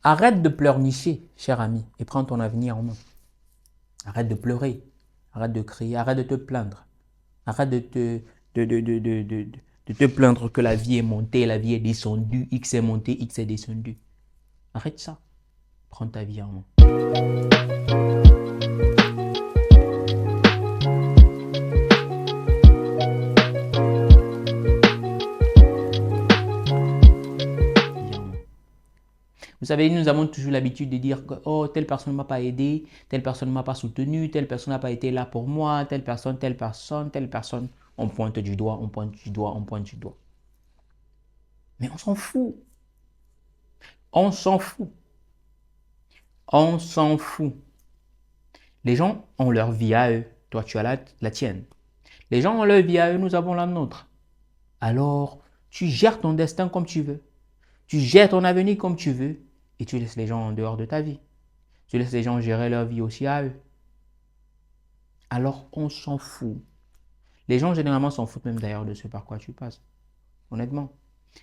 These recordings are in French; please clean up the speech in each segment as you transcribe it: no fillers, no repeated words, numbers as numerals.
Arrête de pleurnicher, cher ami, et prends ton avenir en main. Arrête de pleurer, arrête de crier, arrête de te plaindre. Arrête de te plaindre que la vie est montée, la vie est descendue, X est monté, X est descendu. Arrête ça. Prends ta vie en main. Vous savez, nous avons toujours l'habitude de dire que oh, telle personne ne m'a pas aidé, telle personne ne m'a pas soutenu, telle personne n'a pas été là pour moi, telle personne, telle personne, telle personne. On pointe du doigt, on pointe du doigt, on pointe du doigt. Mais on s'en fout. On s'en fout. On s'en fout. Les gens ont leur vie à eux. Toi, tu as la tienne. Les gens ont leur vie à eux, nous avons la nôtre. Alors, tu gères ton destin comme tu veux. Tu gères ton avenir comme tu veux. Et tu laisses les gens en dehors de ta vie. Tu laisses les gens gérer leur vie aussi à eux. Alors, on s'en fout. Les gens, généralement, s'en foutent même d'ailleurs de ce par quoi tu passes. Honnêtement.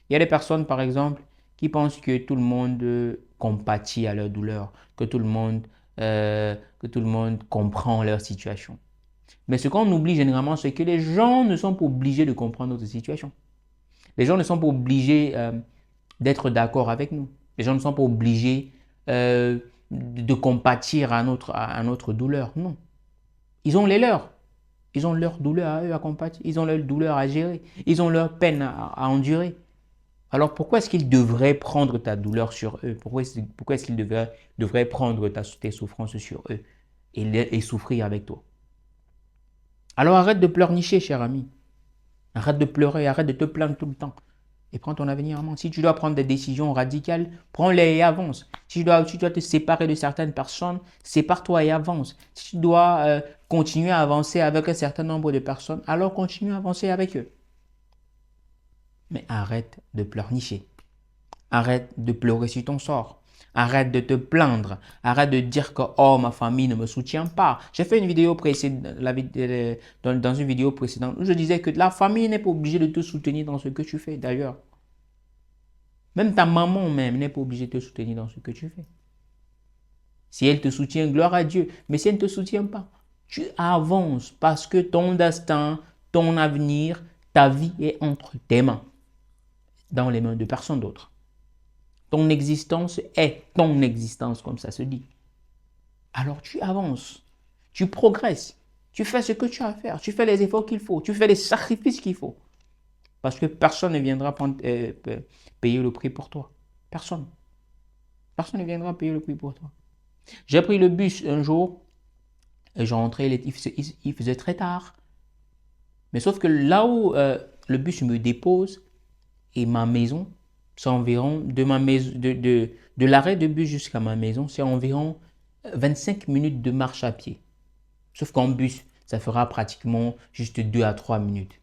Il y a des personnes, par exemple, qui pensent que tout le monde compatit à leur douleur, que tout le monde comprend leur situation. Mais ce qu'on oublie généralement, c'est que les gens ne sont pas obligés de comprendre notre situation. Les gens ne sont pas obligés d'être d'accord avec nous. Les gens ne sont pas obligés de compatir à notre douleur. Non. Ils ont les leurs. Ils ont leur douleur à eux à compatir. Ils ont leur douleur à gérer. Ils ont leur peine à endurer. Alors pourquoi est-ce qu'ils devraient prendre ta douleur sur eux? Pourquoi est-ce qu'ils devraient prendre tes souffrances sur eux et souffrir avec toi? Alors arrête de pleurnicher, cher ami. Arrête de pleurer, arrête de te plaindre tout le temps. Et prends ton avenir en main. Si tu dois prendre des décisions radicales, prends-les et avance. Si tu dois te séparer de certaines personnes, sépare-toi et avance. Si tu dois continuer à avancer avec un certain nombre de personnes, alors continue à avancer avec eux. Mais arrête de pleurnicher. Arrête de pleurer sur ton sort. Arrête de te plaindre. Arrête de dire que oh, ma famille ne me soutient pas. J'ai fait une vidéo précédente, dans une vidéo précédente où je disais que la famille n'est pas obligée de te soutenir dans ce que tu fais d'ailleurs. Même ta maman même n'est pas obligée de te soutenir dans ce que tu fais. Si elle te soutient, gloire à Dieu. Mais si elle ne te soutient pas, tu avances parce que ton destin, ton avenir, ta vie est entre tes mains. Dans les mains de personne d'autre. Ton existence est ton existence, comme ça se dit. Alors tu avances, tu progresses, tu fais ce que tu as à faire, tu fais les efforts qu'il faut, tu fais les sacrifices qu'il faut. Parce que personne ne viendra payer le prix pour toi. Personne. Personne ne viendra payer le prix pour toi. J'ai pris le bus un jour, et je rentrais, il faisait très tard. Mais sauf que là où le bus me dépose et ma maison, c'est environ de l'arrêt de bus jusqu'à ma maison, c'est environ 25 minutes de marche à pied. Sauf qu'en bus, ça fera pratiquement juste 2 à 3 minutes.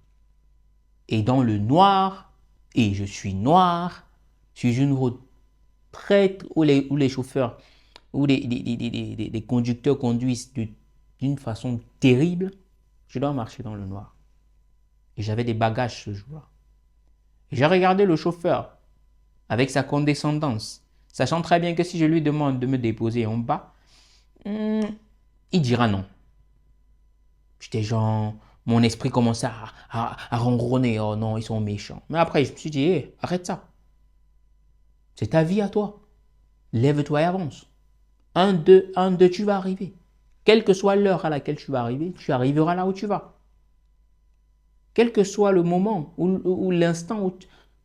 Et dans le noir, et je suis noir, sur une route où les chauffeurs, où les conducteurs conduisent d'une façon terrible, je dois marcher dans le noir. Et j'avais des bagages ce jour-là. J'ai regardé le chauffeur avec sa condescendance, sachant très bien que si je lui demande de me déposer en bas, il dira non. J'étais genre, mon esprit commençait à ronronner, oh non, ils sont méchants. Mais après, je me suis dit, hey, arrête ça. C'est ta vie à toi. Lève-toi et avance. 1, 2, 1, 2, tu vas arriver. Quelle que soit l'heure à laquelle tu vas arriver, tu arriveras là où tu vas. Quel que soit le moment ou l'instant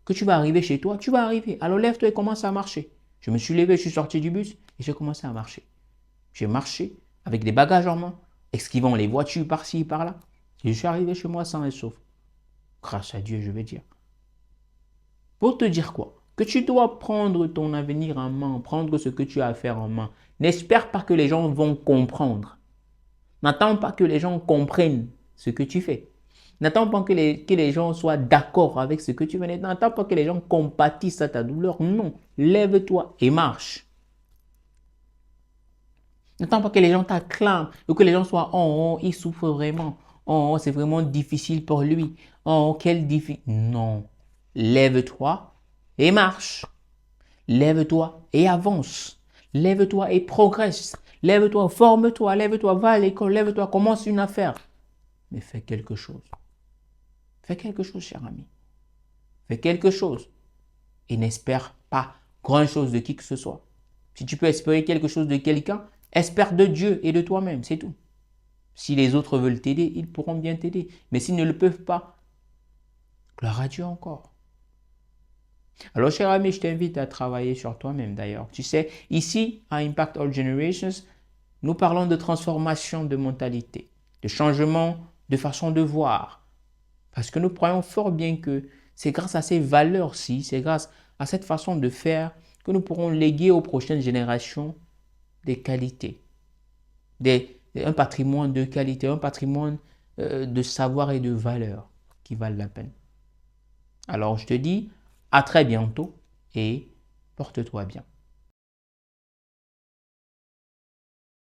que tu vas arriver chez toi, tu vas arriver. Alors lève-toi et commence à marcher. Je me suis levé, je suis sorti du bus et j'ai commencé à marcher. J'ai marché avec des bagages en main, esquivant les voitures par-ci et par-là. Et je suis arrivé chez moi sain et sauf. Grâce à Dieu, je vais dire. Pour te dire quoi? Que tu dois prendre ton avenir en main, prendre ce que tu as à faire en main. N'espère pas que les gens vont comprendre. N'attends pas que les gens comprennent ce que tu fais. N'attends pas que les gens soient d'accord avec ce que tu fais. N'attends pas que les gens compatissent à ta douleur. Non, lève-toi et marche. N'attends pas que les gens t'acclament ou que les gens soient « Oh, il souffre vraiment. Oh, c'est vraiment difficile pour lui. Oh, quel difficile. » Non, lève-toi et marche. lève-toi et avance. Lève-toi et progresse. Lève-toi, forme-toi, lève-toi, va à l'école, lève-toi, commence une affaire. Mais fais quelque chose. Fais quelque chose, cher ami. Fais quelque chose. Et n'espère pas grand-chose de qui que ce soit. Si tu peux espérer quelque chose de quelqu'un, espère de Dieu et de toi-même, c'est tout. Si les autres veulent t'aider, ils pourront bien t'aider. Mais s'ils ne le peuvent pas, gloire à Dieu encore. Alors, cher ami, je t'invite à travailler sur toi-même d'ailleurs. Tu sais, ici, à Impact All Generations, nous parlons de transformation de mentalité, de changement de façon de voir. Parce que nous croyons fort bien que c'est grâce à ces valeurs-ci, c'est grâce à cette façon de faire que nous pourrons léguer aux prochaines générations des qualités, un patrimoine de qualité, un patrimoine de savoir et de valeurs qui valent la peine. Alors je te dis à très bientôt et porte-toi bien.